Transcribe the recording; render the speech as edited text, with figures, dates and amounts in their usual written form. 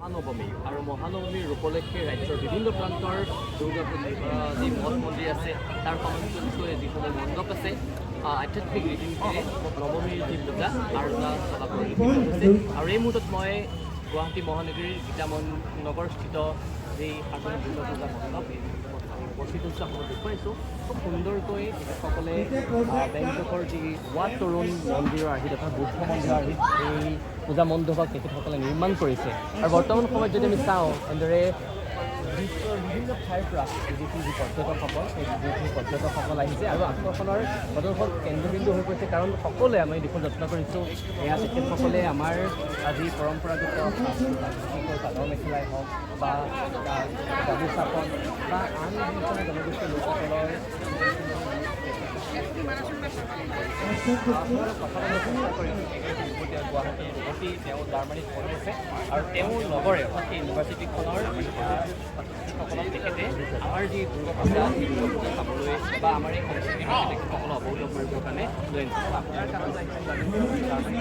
মহানৱমী আৰু মহানৱমীৰ উপলক্ষে ৰাজ্যৰ বিভিন্ন প্ৰান্তৰ দুৰ্গা যি মঠ মন্দিৰ আছে তাৰ সংমিশ্ৰণকৈ যিসমূহ মণ্ডপ আছে আধ্যাত্মিক ৰীতি নীতিৰে নৱমীৰ যি পূজা আৰ্চনা চলা পৰিলক্ষিত হৈছে আৰু এই মুহূৰ্তত মই গুৱাহাটী মহানগৰীৰ গীতা নগৰস্থিত যি সাৰ্বজনীন দুৰ্গা পূজা মণ্ডপ উপস্থিত হৈছে আপোনাক দেখুৱাইছোঁ খুব সুন্দৰকৈ তেখেতসকলে বেংককৰ যি ৱাট তৰুণ মন্দিৰৰ আৰ্হিত অৰ্থাৎ বুদ্ধ মন্দিৰৰ আৰ্হিত এই পূজা মণ্ডপক তেখেতসকলে নিৰ্মাণ কৰিছে আৰু বৰ্তমান সময়ত যদি আমি চাওঁ এনেদৰে বিশ্বৰ বিভিন্ন ঠাইৰ পৰা বিদেশী যি পৰ্যটকসকল সেই বিদেশী পৰ্যটকসকল আহিছে আৰু আকৰ্ষণৰ প্ৰদৰ্শন কেন্দ্ৰবিন্দু হৈ পৰিছে কাৰণ সকলোৱে আমি দেখোন যত্ন কৰিছোঁ এয়া তেখেতসকলে আমাৰ যি পৰম্পৰাগত চাদৰ মেখেলাই হওক বা গামোচাখন বা আন যিকোনো জনগোষ্ঠীৰ লোকসকলৰ গুৱাহাটীৰ যুৱতী তেওঁ জাৰ্মানীত পঢ়ি আছে আৰু তেওঁৰ লগৰে অৰ্থাৎ এই ইউনিভাৰ্চিটিখনৰ ছাত্ৰীসকলক তেখেতে আমাৰ যি দুৰ্গা পূজা সেই দুৰ্গা পূজা চাবলৈ বা আমাৰ এই সংস্কৃতিৰ বিষয়ে তেখেতসকলক অৱগত কৰিবৰ কাৰণে লৈ আনিছে আপোনাৰ জাৰ্মানীত পঢ়ি আছে